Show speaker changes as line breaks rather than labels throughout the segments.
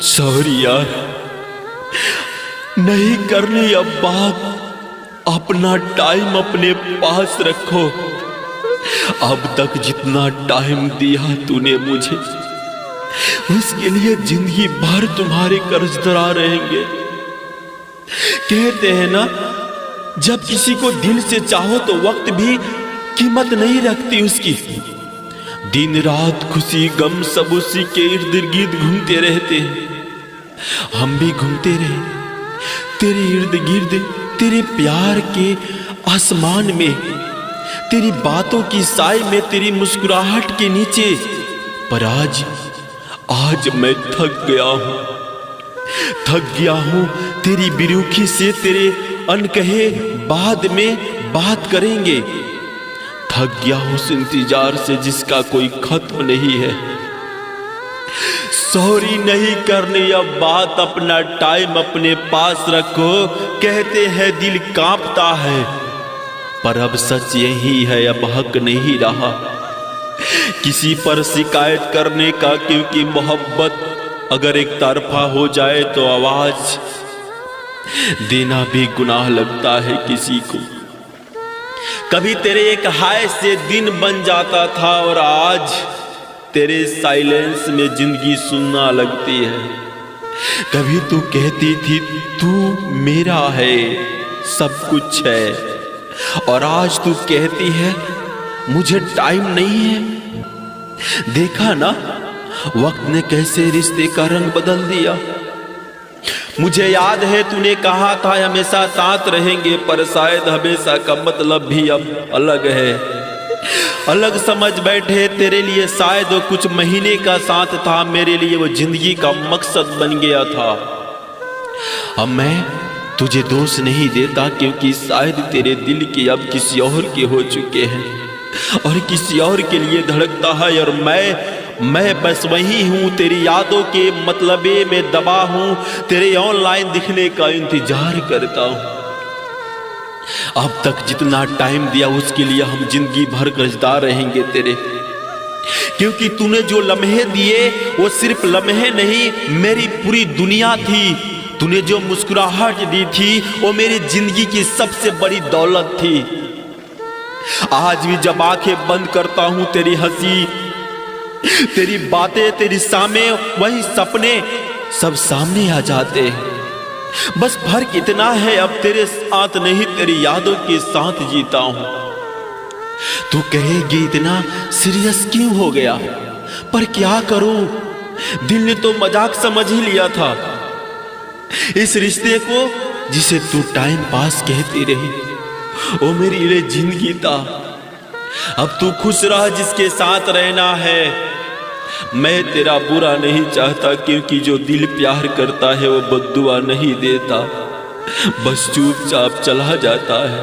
Sorry यार, नहीं करनी अब बात। अपना टाइम अपने पास रखो। अब तक जितना टाइम दिया तूने मुझे, उसके लिए जिंदगी भर तुम्हारे कर्जदार रहेंगे। कहते हैं ना, जब किसी को दिल से चाहो तो वक्त भी कीमत नहीं रखती उसकी। दिन रात खुशी गम सब उसी के इर्द गिर्द घूमते रहते हैं। हम भी घूमते रहे तेरे इर्द गिर्द, तेरे प्यार के आसमान में, तेरी बातों की साए में, तेरी मुस्कुराहट के नीचे। पर आज मैं थक गया हूं तेरी बिरूखी से। तेरे अनकहे बाद में बात करेंगे। थक गया हूं उस इंतजार से जिसका कोई खत्म नहीं है। सॉरी नहीं करनी अब बात। अपना टाइम अपने पास रखो। कहते हैं दिल कांपता है, पर अब सच यही है, अब हक नहीं रहा किसी पर शिकायत करने का। क्योंकि मोहब्बत अगर एक तरफा हो जाए तो आवाज देना भी गुनाह लगता है किसी को। कभी तेरे एक हाय से दिन बन जाता था, और आज तेरे साइलेंस में जिंदगी सुनना लगती है। कभी तू कहती थी तू मेरा है, सब कुछ है, और आज तू कहती है मुझे टाइम नहीं है। देखा ना, वक्त ने कैसे रिश्ते का रंग बदल दिया। मुझे याद है तूने कहा था हमेशा साथ रहेंगे, पर शायद हमेशा का मतलब भी अब अलग है। अलग समझ बैठे तेरे लिए शायद वो कुछ महीने का साथ था, मेरे लिए वो जिंदगी का मकसद बन गया था। अब मैं तुझे दोष नहीं देता, क्योंकि शायद तेरे दिल के अब किसी और के हो चुके हैं, और किसी और के लिए धड़कता है। और मैं बस वही हूँ, तेरी यादों के मतलबे में दबा हूँ, तेरे ऑनलाइन दिखने का इंतजार करता हूँ। अब तक जितना टाइम दिया उसके लिए हम जिंदगी भर कर्जदार रहेंगे तेरे। क्योंकि तूने जो लम्हे दिए वो सिर्फ लम्हे नहीं, मेरी पूरी दुनिया थी। तूने जो मुस्कुराहट दी थी वो मेरी जिंदगी की सबसे बड़ी दौलत थी। आज भी जब आंखें बंद करता हूं, तेरी हंसी, तेरी बातें, तेरी सामने वही सपने सब सामने आ जाते हैं। बस फर्क इतना है, अब तेरे साथ नहीं तेरी यादों के साथ जीता हूं। तू कहेगी इतना सीरियस क्यों हो गया, पर क्या करूं, दिल ने तो मजाक समझ ही लिया था इस रिश्ते को जिसे तू टाइम पास कहती रही। ओ मेरी लिए जिंदगी था। अब तू खुश रह जिसके साथ रहना है। मैं तेरा बुरा नहीं चाहता, क्योंकि जो दिल प्यार करता है वो बद्दुआ नहीं देता, बस चुपचाप चला जाता है।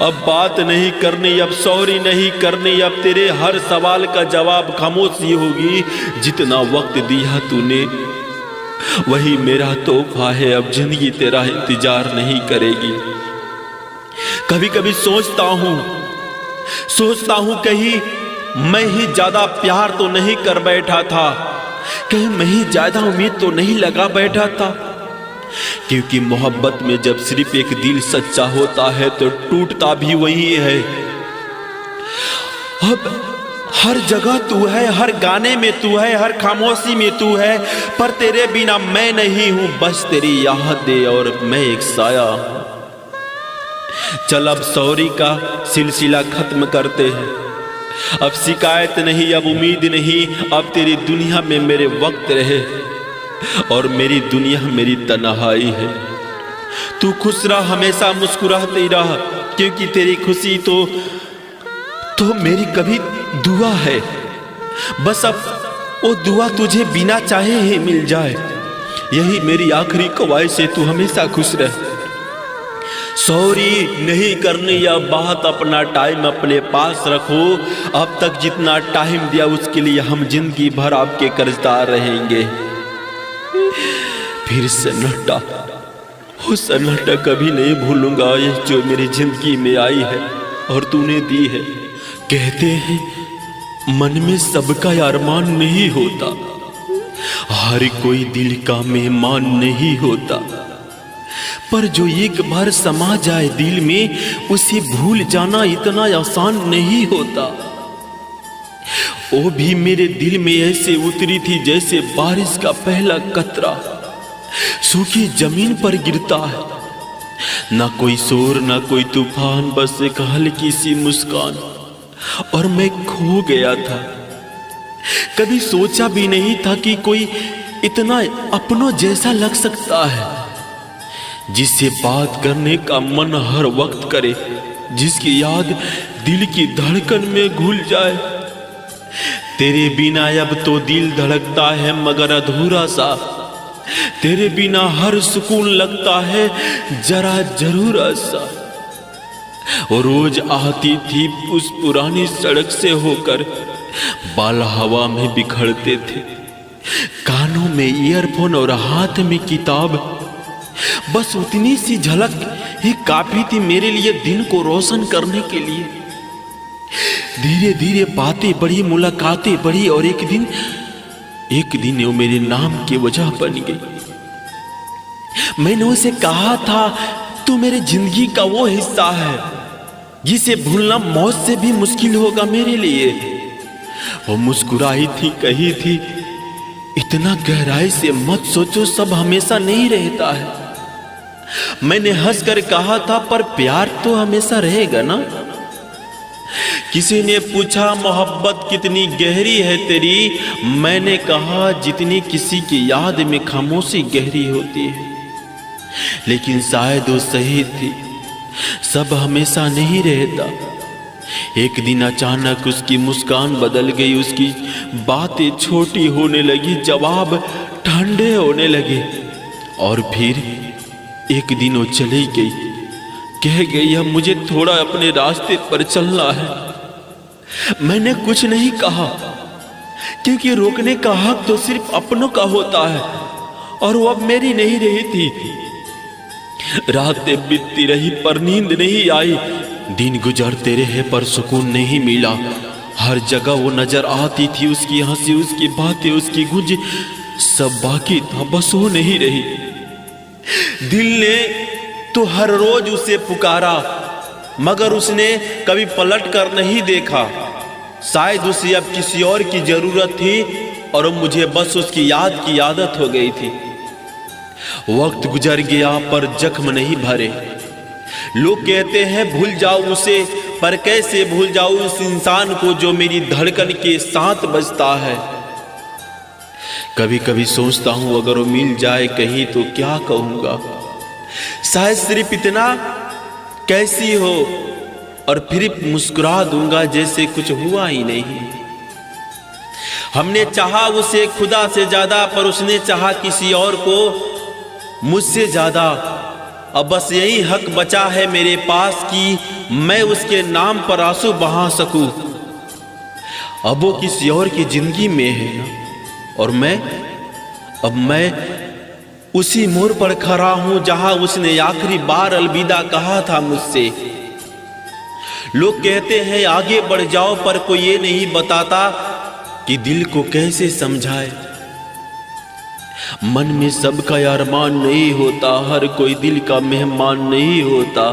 अब बात नहीं करनी, अब सॉरी नहीं करनी, अब तेरे हर सवाल का जवाब खामोशी होगी। जितना वक्त दिया तूने वही मेरा तोहफा है, अब जिंदगी तेरा इंतजार नहीं करेगी। कभी कभी सोचता हूं कहीं मैं ही ज्यादा प्यार तो नहीं कर बैठा था, कहीं मैं ही ज्यादा उम्मीद तो नहीं लगा बैठा था। क्योंकि मोहब्बत में जब सिर्फ एक दिल सच्चा होता है तो टूटता भी वही है। अब हर जगह तू है, हर गाने में तू है, हर खामोशी में तू है, पर तेरे बिना मैं नहीं हूं, बस तेरी यादें और मैं एक साया। चल अब सॉरी का सिलसिला खत्म करते हैं। अब शिकायत नहीं, अब उम्मीद नहीं, अब तेरी दुनिया में मेरे वक्त रहे, और मेरी दुनिया मेरी तन्हाई है। तू खुश रह, हमेशा मुस्कुराती रह, क्योंकि तेरी खुशी तो मेरी कभी दुआ है। बस अब वो दुआ तुझे बिना चाहे ही मिल जाए, यही मेरी आखिरी ख्वाहिश है। तू हमेशा खुश रह। सॉरी नहीं करनी यह बात। अपना टाइम अपने पास रखो। अब तक जितना टाइम दिया उसके लिए हम जिंदगी भर आपके कर्जदार रहेंगे। फिर सन्नाटा, वो सन्नाटा कभी नहीं भूलूंगा, ये जो मेरी जिंदगी में आई है और तूने दी है। कहते हैं मन में सबका अरमान नहीं होता, हर कोई दिल का मेहमान नहीं होता, पर जो एक बार समा जाए दिल में उसे भूल जाना इतना आसान नहीं होता। वो भी मेरे दिल में ऐसे उतरी थी जैसे बारिश का पहला कतरा सूखी जमीन पर गिरता है। ना कोई शोर ना कोई तूफान, बस एक हल्की सी मुस्कान, और मैं खो गया था। कभी सोचा भी नहीं था कि कोई इतना अपनों जैसा लग सकता है, जिससे बात करने का मन हर वक्त करे, जिसकी याद दिल की धड़कन में घुल जाए। तेरे बिना अब तो दिल धड़कता है मगर अधूरा सा, तेरे बिना हर सुकून लगता है जरा जरूरा सा। और रोज आती थी उस पुरानी सड़क से होकर, बाल हवा में बिखरते थे, कानों में ईयरफोन और हाथ में किताब। बस उतनी सी झलक ही काफी थी मेरे लिए दिन को रोशन करने के लिए। धीरे धीरे बातें बढ़ी, मुलाकातें बढ़ी, और एक दिन वो मेरे नाम की वजह बन गई। मैंने उसे कहा था तू मेरे जिंदगी का वो हिस्सा है जिसे भूलना मौत से भी मुश्किल होगा मेरे लिए। वो मुस्कुराई थी, कही थी इतना गहराई से मत सोचो, सब हमेशा नहीं रहता है। मैंने हंसकर कहा था पर प्यार तो हमेशा रहेगा ना। किसी ने पूछा मोहब्बत कितनी गहरी है तेरी, मैंने कहा जितनी किसी की याद में खामोशी गहरी होती है। लेकिन शायद वो सही थी, सब हमेशा नहीं रहता। एक दिन अचानक उसकी मुस्कान बदल गई, उसकी बातें छोटी होने लगी, जवाब ठंडे होने लगे, और फिर एक दिन वो चली गई, कह गई अब मुझे थोड़ा अपने रास्ते पर चलना है। मैंने कुछ नहीं कहा, क्योंकि रोकने का हक तो सिर्फ अपनों का होता है, और वो अब मेरी नहीं रही थी। रातें बीतती रही पर नींद नहीं आई, दिन गुजरते रहे पर सुकून नहीं मिला। हर जगह वो नजर आती थी, उसकी हंसी, उसकी बातें, उसकी गूंज, सब बाकी था, बस वो नहीं रही। दिल ने तो हर रोज उसे पुकारा, मगर उसने कभी पलट कर नहीं देखा। शायद उसे अब किसी और की जरूरत थी, और मुझे बस उसकी याद की आदत हो गई थी। वक्त गुजर गया पर जख्म नहीं भरे। लोग कहते हैं भूल जाओ उसे, पर कैसे भूल जाऊं उस इंसान को जो मेरी धड़कन के साथ बजता है। कभी कभी सोचता हूं अगर वो मिल जाए कहीं तो क्या कहूंगा, शायद सिर्फ इतना कैसी हो, और फिर मुस्कुरा दूंगा जैसे कुछ हुआ ही नहीं। हमने चाहा उसे खुदा से ज्यादा, पर उसने चाहा किसी और को मुझसे ज्यादा। अब बस यही हक बचा है मेरे पास कि मैं उसके नाम पर आंसू बहा सकूं। अब वो किसी और की जिंदगी में है ना, और अब मैं उसी मोड़ पर खड़ा हूं जहां उसने आखिरी बार अलविदा कहा था मुझसे। लोग कहते हैं आगे बढ़ जाओ, पर कोई ये नहीं बताता कि दिल को कैसे समझाए। मन में सबका अरमान नहीं होता, हर कोई दिल का मेहमान नहीं होता,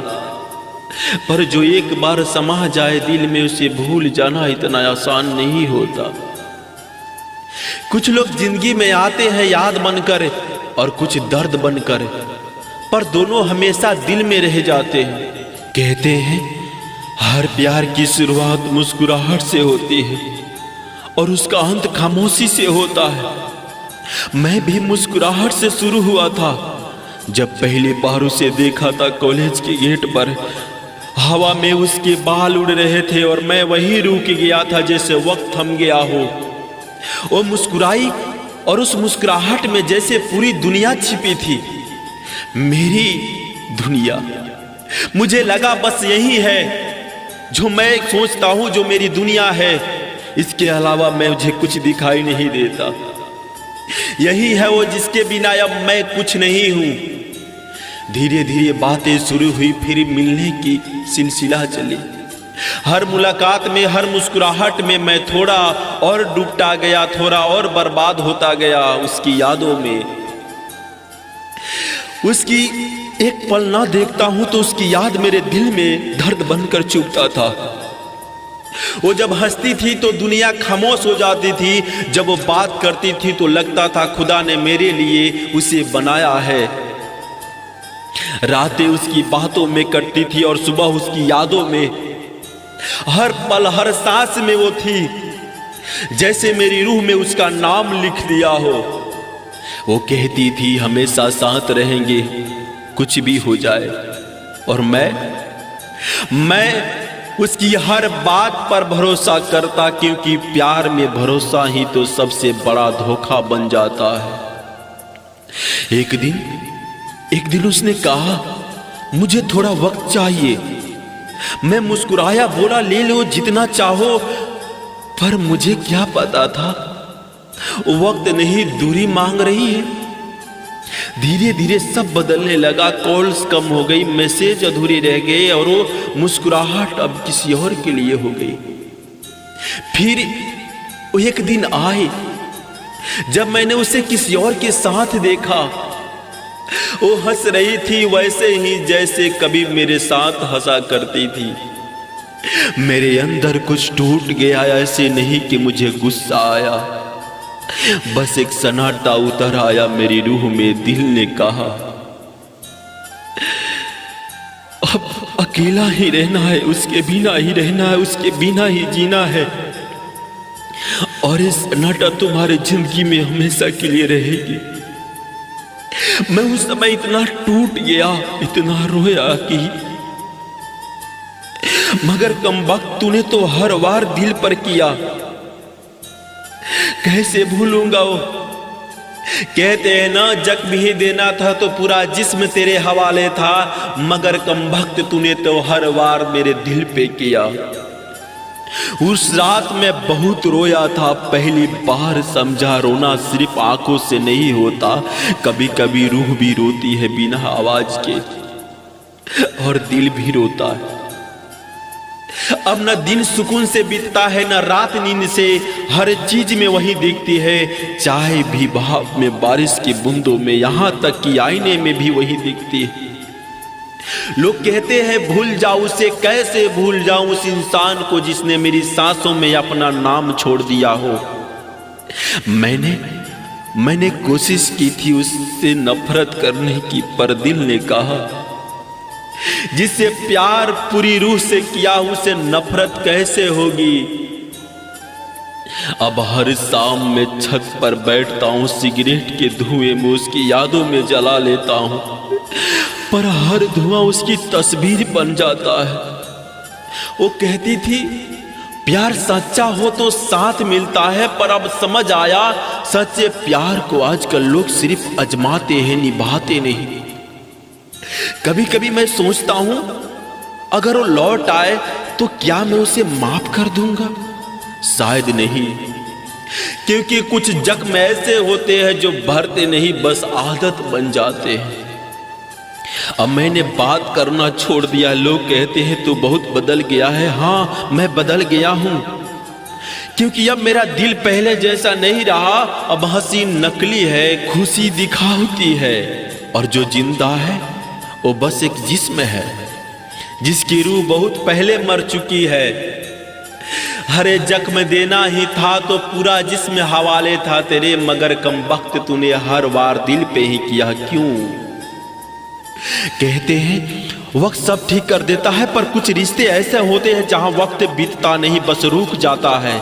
पर जो एक बार समा जाए दिल में उसे भूल जाना इतना आसान नहीं होता। कुछ लोग जिंदगी में आते हैं याद बनकर और कुछ दर्द बनकर, पर दोनों हमेशा दिल में रह जाते हैं। कहते हैं हर प्यार की शुरुआत मुस्कुराहट से होती है और उसका अंत खामोशी से होता है। मैं भी मुस्कुराहट से शुरू हुआ था जब पहली बार उसे देखा था कॉलेज के गेट पर। हवा में उसके बाल उड़ रहे थे और मैं वहीं रुक गया था जैसे वक्त थम गया हो। वो मुस्कुराई और उस मुस्कुराहट में जैसे पूरी दुनिया छिपी थी, मेरी दुनिया। मुझे लगा बस यही है जो मैं सोचता हूं, जो मेरी दुनिया है, इसके अलावा मुझे कुछ दिखाई नहीं देता। यही है वो जिसके बिना अब मैं कुछ नहीं हूं। धीरे धीरे बातें शुरू हुई, फिर मिलने की सिलसिला चली। हर मुलाकात में, हर मुस्कुराहट में मैं थोड़ा और डूबता गया, थोड़ा और बर्बाद होता गया उसकी यादों में। उसकी एक पल ना देखता हूं तो उसकी याद मेरे दिल में दर्द बनकर चुभता था। वो जब हंसती थी तो दुनिया खामोश हो जाती थी, जब वो बात करती थी तो लगता था खुदा ने मेरे लिए उसे बनाया है। रातें उसकी बातों में कटती थी और सुबह उसकी यादों में। हर पल, हर सांस में वो थी, जैसे मेरी रूह में उसका नाम लिख दिया हो। वो कहती थी हमेशा साथ रहेंगे, कुछ भी हो जाए। और मैं उसकी हर बात पर भरोसा करता, क्योंकि प्यार में भरोसा ही तो सबसे बड़ा धोखा बन जाता है। एक दिन उसने कहा मुझे थोड़ा वक्त चाहिए। मैं मुस्कुराया, बोला ले लो जितना चाहो। पर मुझे क्या पता था वक्त नहीं दूरी मांग रही है। धीरे धीरे सब बदलने लगा। कॉल्स कम हो गई, मैसेज अधूरे रह गए और वो मुस्कुराहट अब किसी और के लिए हो गई। फिर वो एक दिन आए जब मैंने उसे किसी और के साथ देखा। वो हंस रही थी वैसे ही जैसे कभी मेरे साथ हंसा करती थी। मेरे अंदर कुछ टूट गया, ऐसे नहीं कि मुझे गुस्सा आया, बस एक सन्नाटा उतर आया मेरी रूह में। दिल ने कहा अब अकेला ही रहना है, उसके बिना ही रहना है, उसके बिना ही जीना है। और इस सन्नाटा तुम्हारे जिंदगी में हमेशा के लिए रहेगी। मैं उस समय इतना टूट गया, इतना रोया कि मगर कमबख्त तूने तो हर वार दिल पर किया। कैसे भूलूंगा वो। कहते हैं ना जख्म ही देना था तो पूरा जिस्म तेरे हवाले था, मगर कमबख्त तूने तो हर वार मेरे दिल पे किया। उस रात मैं बहुत रोया था, पहली बार समझा रोना सिर्फ आंखों से नहीं होता, कभी कभी रूह भी रोती है बिना आवाज के, और दिल भी रोता है। अब न दिन सुकून से बीतता है, न रात नींद से, हर चीज में वही दिखती है। चाय भी भाप में, बारिश की बूंदों में, यहां तक कि आईने में भी वही दिखती है। लोग कहते हैं भूल जाऊं उसे, कैसे भूल जाऊं उस इंसान को जिसने मेरी सांसों में अपना नाम छोड़ दिया हो। मैंने कोशिश की थी उससे नफरत करने की, पर दिल ने कहा जिससे प्यार पूरी रूह से किया उसे नफरत कैसे होगी। अब हर शाम मैं छत पर बैठता हूं, सिगरेट के धुएं में उसकी यादों में जला लेता हूं, पर हर धुआं उसकी तस्वीर बन जाता है। वो कहती थी प्यार सच्चा हो तो साथ मिलता है, पर अब समझ आया सच्चे प्यार को आजकल लोग सिर्फ अजमाते हैं, निभाते नहीं। कभी कभी मैं सोचता हूं अगर वो लौट आए तो क्या मैं उसे माफ कर दूंगा? शायद नहीं, क्योंकि कुछ जख्म ऐसे होते हैं जो भरते नहीं, बस आदत बन जाते हैं। अब मैंने बात करना छोड़ दिया। लोग कहते हैं तू बहुत बदल गया है। हाँ, मैं बदल गया हूं, क्योंकि अब मेरा दिल पहले जैसा नहीं रहा। अब हंसी नकली है, खुशी दिखावती है, और जो जिंदा है वो बस एक जिस्म है जिसकी रूह बहुत पहले मर चुकी है। हरे जख्म देना ही था तो पूरा जिस्म हवाले था तेरे, मगर कमबख्त तूने हर बार दिल पे ही किया क्यों? कहते हैं वक्त सब ठीक कर देता है, पर कुछ रिश्ते ऐसे होते हैं जहां वक्त बीतता नहीं, बस रुक जाता है।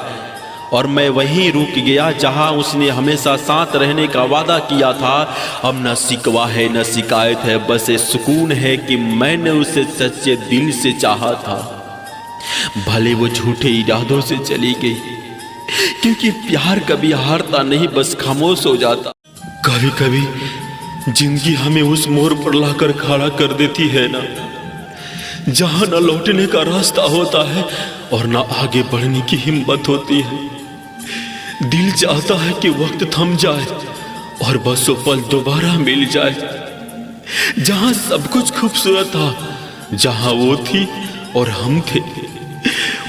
और मैं वहीं रुक गया जहां उसने हमेशा साथ रहने का वादा किया था। अब न शिकवा है न शिकायत है, बस ये सुकून है कि मैंने उसे सच्चे दिल से चाहा था। भले वो झूठे इरादों से चली गई, क्योंकि प्यार कभी हारता नहीं, बस खामोश हो जाता। कभी कभी जिंदगी हमें उस मोड़ पर लाकर खड़ा कर देती है ना, जहां न लौटने का रास्ता होता है और न आगे बढ़ने की हिम्मत होती है। दिल चाहता है कि वक्त थम जाए और बस वो पल दोबारा मिल जाए, जहां सब कुछ खूबसूरत था, जहां वो थी और हम थे,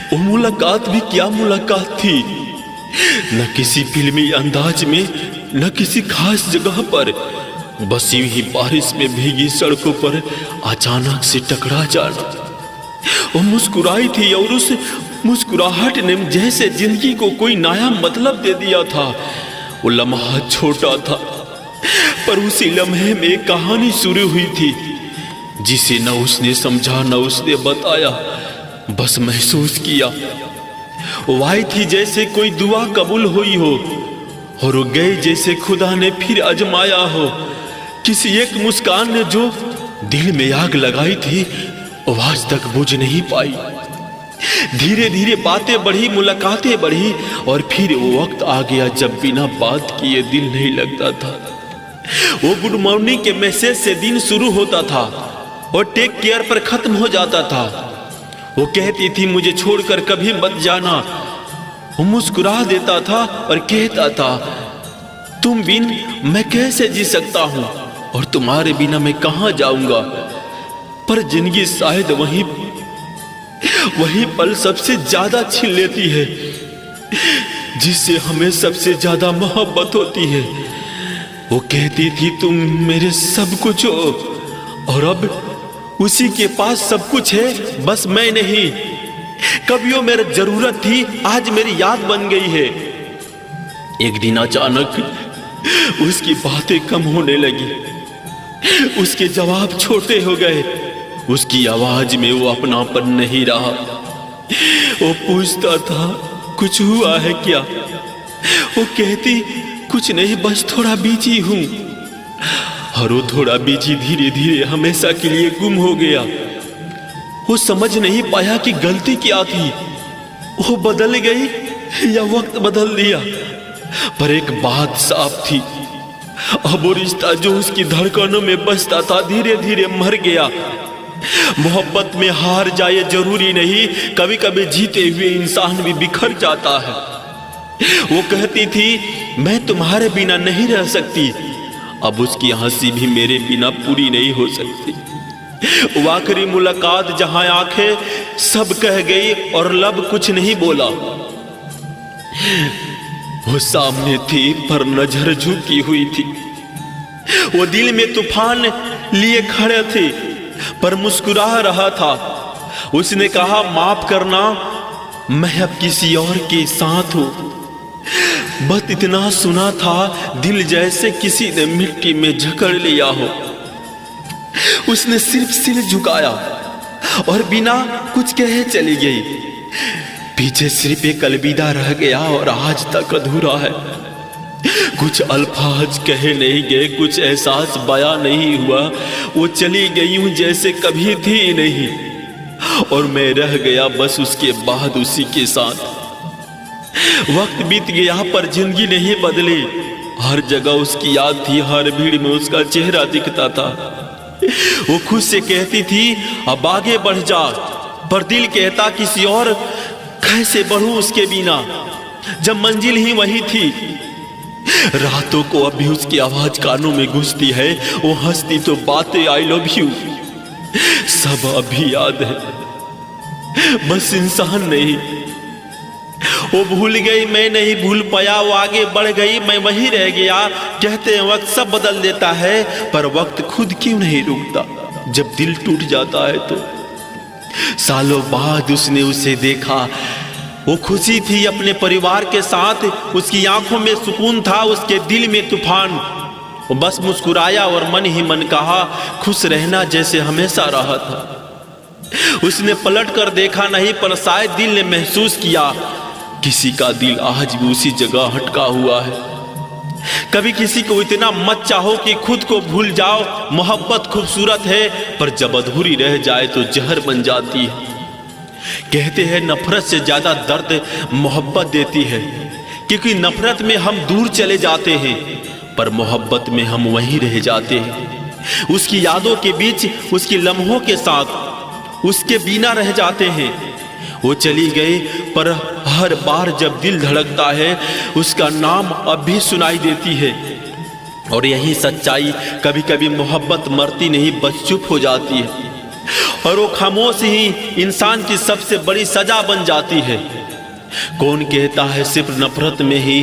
वो मुलाकात भी क्या मुलाकात थी, न किसी फिल्मी अंदाज में, न किसी खास जगह पर, बस यूं ही बारिश में भीगी सड़कों पर अचानक से टकरा जाना। वो मुस्कुराई थी और उस मुस्कुराहट ने जैसे जिंदगी को कोई नया मतलब दे दिया था। वो लम्हा छोटा था, पर उसी लम्हे में एक कहानी शुरू हुई थी जिसे न उसने समझा न उसने बताया, बस महसूस किया। वो आई थी जैसे कोई दुआ कबूल हुई हो, और वो गए जैसे खुदा ने फिर आजमाया हो। किसी एक मुस्कान ने जो दिल में आग लगाई थी वो आज तक बुझ नहीं पाई। धीरे धीरे बातें बढ़ी, मुलाकातें बढ़ी, और फिर वो वक्त आ गया जब बिना बात किए दिल नहीं लगता था। वो गुड मॉर्निंग के मैसेज से दिन शुरू होता था और टेक केयर पर खत्म हो जाता था। वो कहती थी मुझे छोड़कर कभी मत जाना। वो मुस्कुरा देता था और कहता था तुम बिन मैं कैसे जी सकता हूं, और तुम्हारे बिना मैं कहां जाऊंगा। पर जिंदगी शायद वही पल सबसे ज्यादा छीन लेती है जिससे हमें सबसे ज्यादा मोहब्बत होती है। वो कहती थी तुम मेरे सब कुछ हो, और अब उसी के पास सब कुछ है, बस मैं नहीं। कभी वो मेरी जरूरत थी, आज मेरी याद बन गई है। एक दिन अचानक उसकी बातें कम होने लगी, उसके जवाब छोटे हो गए, उसकी आवाज में वो अपनापन नहीं रहा। वो पूछता था कुछ हुआ है क्या, वो कहती कुछ नहीं, बस थोड़ा बिजी हूं। और वो थोड़ा बिजी धीरे धीरे हमेशा के लिए गुम हो गया। वो समझ नहीं पाया कि गलती क्या थी, वो बदल गई या वक्त बदल दिया। पर एक बात साफ थी, अब वो रिश्ता जो उसकी धड़कनों में बसता था धीरे धीरे मर गया। मोहब्बत में हार जाए जरूरी नहीं, कभी कभी जीते हुए इंसान भी बिखर जाता है। वो कहती थी मैं तुम्हारे बिना नहीं रह सकती, अब उसकी हंसी भी मेरे बिना पूरी नहीं हो सकती। वो आखिरी मुलाकात जहां आंखें सब कह गई और लब कुछ नहीं बोला। वो सामने थी पर नजर झुकी हुई थी। वो दिल में तूफान लिए खड़े थे पर मुस्कुरा रहा था। उसने कहा माफ करना, मैं अब किसी और के साथ हूं। बस इतना सुना था, दिल जैसे किसी ने मिट्टी में जकड़ लिया हो। उसने सिर्फ सिर झुकाया और बिना कुछ कहे चली गई। पीछे सिर्फ एक अलविदा रह गया और आज तक अधूरा है। कुछ अल्फाज कहे नहीं गए, कुछ एहसास बयां नहीं हुआ। वो चली गई हूं जैसे कभी थी नहीं, और मैं रह गया बस उसके बाद उसी के साथ। वक्त बीत गया पर जिंदगी नहीं बदली। हर जगह उसकी याद थी, हर भीड़ में उसका चेहरा दिखता था। वो खुद से कहती थी अब आगे बढ़ जा, पर दिल कहता किसी और कैसे बढ़ूं उसके बिना, जब मंजिल ही वही थी। रातों को अभी उसकी आवाज कानों में घुसती है। वो हंसती तो बातें आई लव यू सब अभी याद है, बस इंसान नहीं। वो भूल गई, मैं नहीं भूल पाया। वो आगे बढ़ गई, मैं वहीं रह गया। कहते हैं वक्त सब बदल देता है, पर वक्त खुद क्यों नहीं रुकता जब दिल टूट जाता है तो। सालों बाद उसने उसे देखा। वो खुशी थी अपने परिवार के साथ, उसकी आंखों में सुकून था, उसके दिल में तूफान। वो बस मुस्कुराया और मन ही मन कहा खुश रहना जैसे हमेशा रहा था। उसने पलट कर देखा नहीं, पर शायद दिल ने महसूस किया किसी का दिल आज भी उसी जगह हटका हुआ है। कभी किसी को इतना मत चाहो कि खुद को भूल जाओ। मोहब्बत खूबसूरत है, पर जब अधूरी रह जाए तो जहर बन जाती है। कहते हैं नफरत से ज्यादा दर्द मोहब्बत देती है, क्योंकि नफरत में हम दूर चले जाते हैं, पर मोहब्बत में हम वहीं रह जाते हैं। उसकी यादों के बीच, उसकी लम्हों के साथ, उसके बिना रह जाते हैं। वो चली गई, पर हर बार जब दिल धड़कता है उसका नाम अब भी सुनाई देती है। और यही सच्चाई, कभी कभी मोहब्बत मरती नहीं, बस चुप हो जाती है। और वो खामोशी ही इंसान की सबसे बड़ी सजा बन जाती है। कौन कहता है सिर्फ नफरत में ही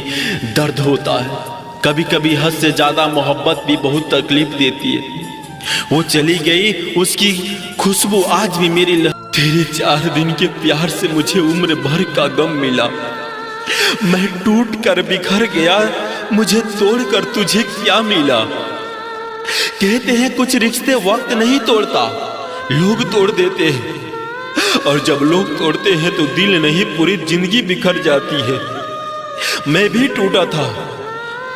दर्द होता है? कभी कभी हद से ज्यादा मोहब्बत भी बहुत तकलीफ देती है। वो चली गई, उसकी खुशबू आज भी मेरी तेरे 4 दिन के प्यार से मुझे उम्र भर का गम मिला। मैं टूट कर बिखर गया, मुझे तोड़कर तुझे क्या मिला? कहते हैं कुछ रिश्ते वक्त नहीं तोड़ता, लोग तोड़ देते हैं। और जब लोग तोड़ते हैं तो दिल नहीं, पूरी जिंदगी बिखर जाती है। मैं भी टूटा था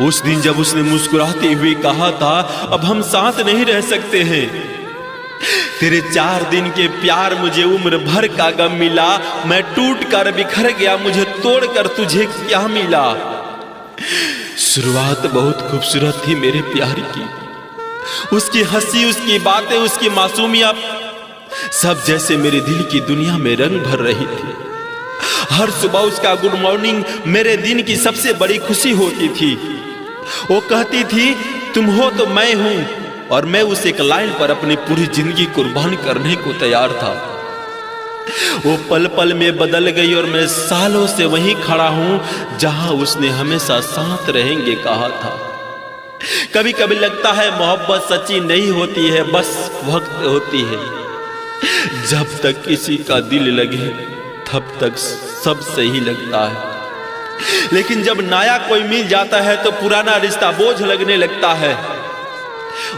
उस दिन जब उसने मुस्कुराते हुए कहा था अब हम साथ नहीं रह सकते हैं। तेरे 4 दिन के प्यार मुझे उम्र भर का गम मिला। मैं टूट कर बिखर गया, मुझे तोड़कर तुझे क्या मिला? शुरुआत बहुत खूबसूरत थी मेरे प्यार की, उसकी हंसी, उसकी बातें, उसकी मासूमियत सब जैसे मेरे दिल की दुनिया में रंग भर रही थी। हर सुबह उसका गुड मॉर्निंग मेरे दिन की सबसे बड़ी खुशी होती थी। वो कहती थी तुम हो तो मैं हूं, और मैं उस एक लाइन पर अपनी पूरी जिंदगी कुर्बान करने को तैयार था। वो पल पल में बदल गई और मैं सालों से वहीं खड़ा हूं जहां उसने हमेशा साथ रहेंगे कहा था। कभी कभी लगता है मोहब्बत सच्ची नहीं होती है, बस वक्त होती है। जब तक किसी का दिल लगे तब तक सब सही लगता है, लेकिन जब नया कोई मिल जाता है तो पुराना रिश्ता बोझ लगने लगता है।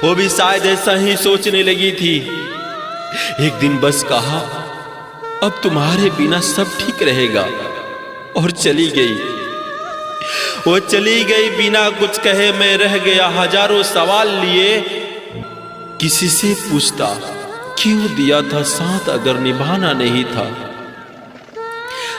वो भी शायद ऐसा ही सोचने लगी थी। एक दिन बस कहा अब तुम्हारे बिना सब ठीक रहेगा, और चली गई। वो चली गई बिना कुछ कहे। मैं रह गया हजारों सवाल लिए, किसी से पूछता क्यों दिया था साथ अगर निभाना नहीं था।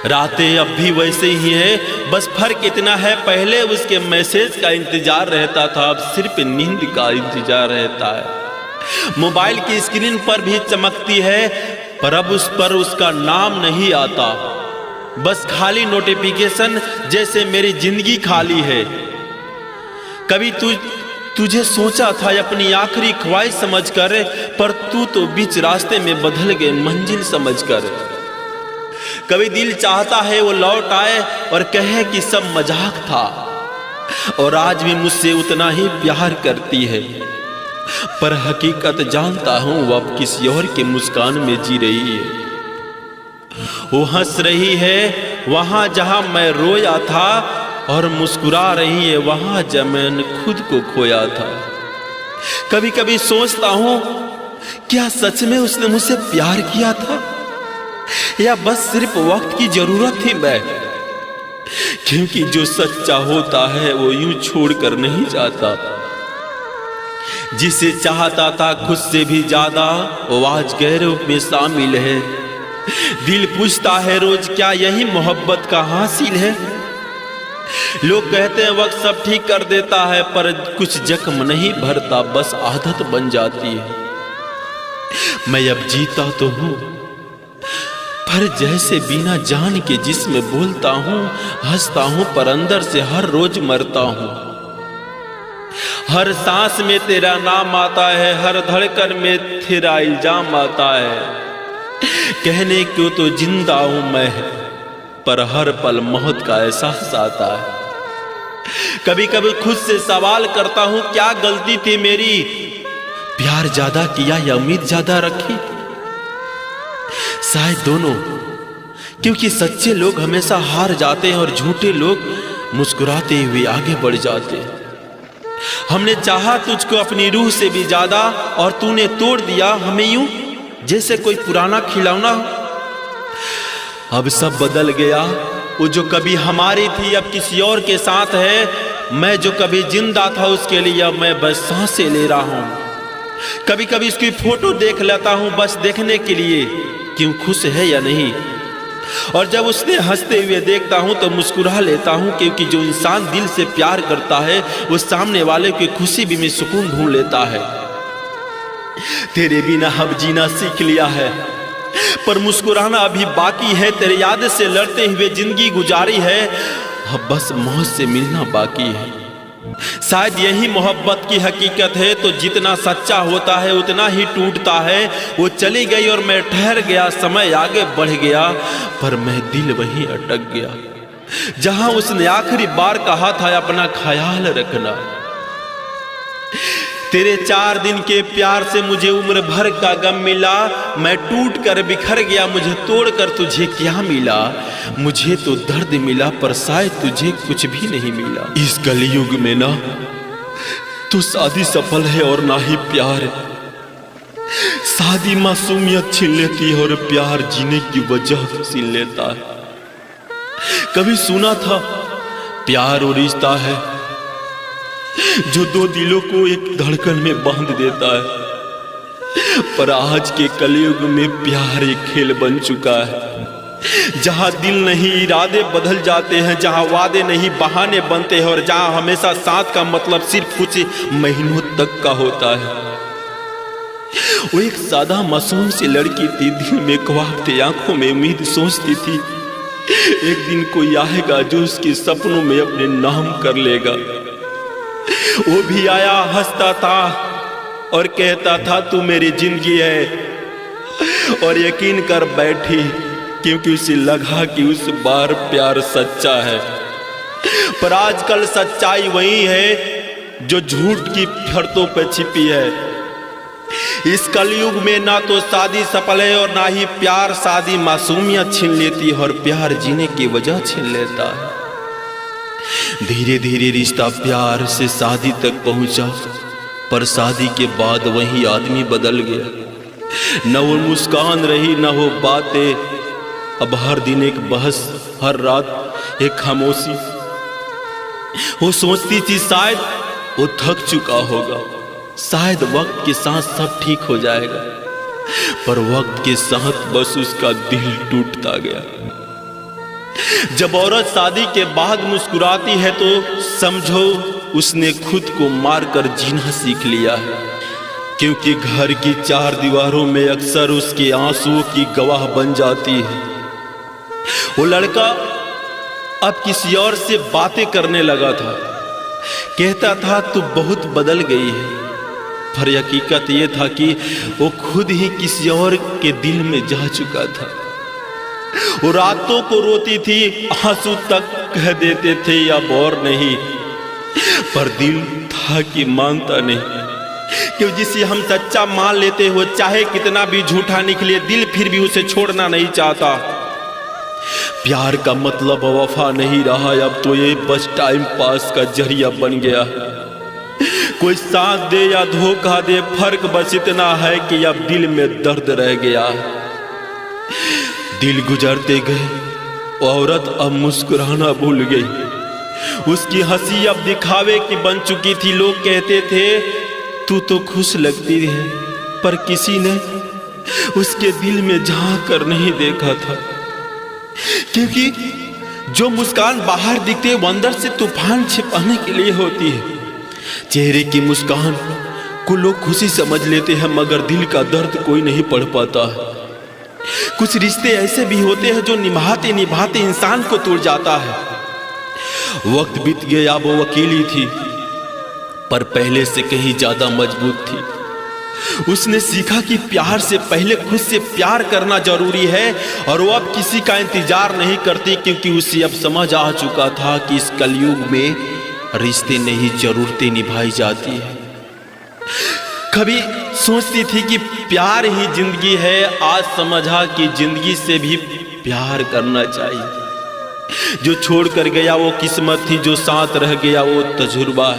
रातें अब भी वैसे ही है, बस फर्क इतना है पहले उसके मैसेज का इंतजार रहता था, अब सिर्फ नींद का इंतजार रहता है। मोबाइल की स्क्रीन पर भी चमकती है पर अब उस पर उसका नाम नहीं आता, बस खाली नोटिफिकेशन, जैसे मेरी जिंदगी खाली है। कभी तुझे सोचा था अपनी आखिरी ख्वाहिश समझकर, पर तू तो बीच रास्ते में बदल गए मंजिल समझकर। कभी दिल चाहता है वो लौट आए और कहे कि सब मजाक था, और आज भी मुझसे उतना ही प्यार करती है, पर हकीकत जानता हूं वो अब किसी और के मुस्कान में जी रही है। वो हंस रही है वहां जहां मैं रोया था, और मुस्कुरा रही है वहां जब मैंने खुद को खोया था। कभी कभी सोचता हूं क्या सच में उसने मुझसे प्यार किया था, या बस सिर्फ वक्त की जरूरत थी मैं? क्योंकि जो सच्चा होता है वो यूं छोड़कर नहीं जाता। जिसे चाहता था खुद से भी ज्यादा, वो आज गैरों में शामिल है। दिल पूछता है रोज क्या यही मोहब्बत का हासिल है? लोग कहते हैं वक्त सब ठीक कर देता है, पर कुछ जख्म नहीं भरता, बस आदत बन जाती है। मैं अब जीता तो हूं, पर जैसे बिना जान के जिसमें बोलता हूं, हंसता हूं, पर अंदर से हर रोज मरता हूं। हर सांस में तेरा नाम आता है, हर धड़कन में तेरा इल्जाम आता है। कहने क्यों तो जिंदा हूं मैं, पर हर पल मौत का एहसास आता है। कभी कभी खुद से सवाल करता हूं क्या गलती थी मेरी, प्यार ज्यादा किया या उम्मीद ज्यादा रखी? शायद दोनों, क्योंकि सच्चे लोग हमेशा हार जाते हैं और झूठे लोग मुस्कुराते हुए आगे बढ़ जाते हैं। हमने चाहा तुझको अपनी रूह से भी ज्यादा, और तूने तोड़ दिया हमें यूं जैसे कोई पुराना खिलौना। अब सब बदल गया, वो जो कभी हमारी थी अब किसी और के साथ है। मैं जो कभी जिंदा था उसके लिए अब मैं बस सांसें ले रहा हूं। कभी कभी उसकी फोटो देख लेता हूं बस देखने के लिए क्यों खुश है या नहीं, और जब उसने हंसते हुए देखता हूं तो मुस्कुरा लेता हूं, क्योंकि जो इंसान दिल से प्यार करता है वो सामने वाले की खुशी भी में सुकून ढूंढ लेता है। तेरे बिना अब जीना सीख लिया है, पर मुस्कुराना अभी बाकी है। तेरे याद से लड़ते हुए जिंदगी गुजारी है, अब बस मौत से मिलना बाकी है। शायद यही मोहब्बत की हकीकत है। तो जितना सच्चा होता है उतना ही टूटता है। वो चली गई और मैं ठहर गया, समय आगे बढ़ गया, पर मैं दिल वहीं अटक गया जहां उसने आखिरी बार कहा था अपना ख्याल रखना। तेरे 4 दिन के प्यार से मुझे उम्र भर का गम मिला। मैं टूट कर बिखर गया, मुझे तोड़ कर तुझे क्या मिला। मुझे तो दर्द मिला पर शायद तुझे कुछ भी नहीं मिला। इस कलयुग में ना तो शादी सफल है और ना ही प्यार। शादी मासूमियत छीन लेती है और प्यार जीने की वजह छीन लेता है। कभी सुना था प्यार वो रिश्ता है जो 2 दिलों को एक धड़कन में बांध देता है, पर आज के कलयुग में प्यार एक खेल बन चुका है जहां दिल नहीं इरादे बदल जाते हैं, जहां वादे नहीं बहाने बनते हैं और जहां हमेशा साथ का मतलब सिर्फ कुछ महीनों तक का होता है। वो एक सादा मासूम सी लड़की थी, दिल में ख्वाब थे, आंखों में उम्मीद, सोचती थी एक दिन कोई आएगा जो उसके सपनों में अपने नाम कर लेगा। वो भी आया, हंसता था और कहता था तू मेरी जिंदगी है, और यकीन कर बैठी क्योंकि उसे लगा कि उस बार प्यार सच्चा है। पर आजकल सच्चाई वही है जो झूठ की फरतों पर छिपी है। इस कलयुग में ना तो शादी सफल है और ना ही प्यार। शादी मासूमियत छीन लेती है और प्यार जीने की वजह छीन लेता है। धीरे धीरे रिश्ता प्यार से शादी तक पहुंचा, पर शादी के बाद वही आदमी बदल गया। न वो मुस्कान रही, न वो बातें। अब हर दिन एक बहस, हर रात एक खामोशी। वो सोचती थी शायद वो थक चुका होगा, शायद वक्त के साथ सब ठीक हो जाएगा, पर वक्त के साथ बस उसका दिल टूटता गया। जब औरत शादी के बाद मुस्कुराती है तो समझो उसने खुद को मारकर जीना सीख लिया है, क्योंकि घर की 4 दीवारों में अक्सर उसके आंसुओं की गवाह बन जाती है। वो लड़का अब किसी और से बातें करने लगा था, कहता था तू बहुत बदल गई है, पर हकीकत ये था कि वो खुद ही किसी और के दिल में जा चुका था। वो रातों को रोती थी, आंसू तक कह देते थे अब और नहीं, पर दिल था कि मानता नहीं। क्यों जिसे हम सच्चा मान लेते हो, चाहे कितना भी झूठा निकले, दिल फिर भी उसे छोड़ना नहीं चाहता। प्यार का मतलब वफा नहीं रहा, अब तो ये बस टाइम पास का जरिया बन गया। कोई साथ दे या धोखा दे, फर्क बस इतना है कि अब दिल में दर्द रह गया। दिल गुजरते गए, औरत अब मुस्कुराना भूल गई। उसकी हंसी अब दिखावे की बन चुकी थी। लोग कहते थे तू तो खुश लगती है, पर किसी ने उसके दिल में झांक कर नहीं देखा था, क्योंकि जो मुस्कान बाहर दिखते वो अंदर से तूफान छिपाने के लिए होती है। चेहरे की मुस्कान को लोग खुशी समझ लेते हैं, मगर दिल का दर्द कोई नहीं पढ़ पाता है। कुछ रिश्ते ऐसे भी होते हैं जो निभाते निभाते इंसान को तोड़ जाता है। वक्त बीत गया, वो अकेली थी, पर पहले से कहीं ज्यादा मजबूत थी। उसने सीखा कि प्यार से पहले खुद से प्यार करना जरूरी है, और वो अब किसी का इंतजार नहीं करती, क्योंकि उसे अब समझ आ चुका था कि इस कलयुग में रिश्ते नहीं जरूरतें निभाई जाती है। कभी सोचती थी कि प्यार ही जिंदगी है, आज समझा कि जिंदगी से भी प्यार करना चाहिए। जो छोड़ कर गया वो किस्मत थी, जो साथ रह गया वो तजुर्बा है।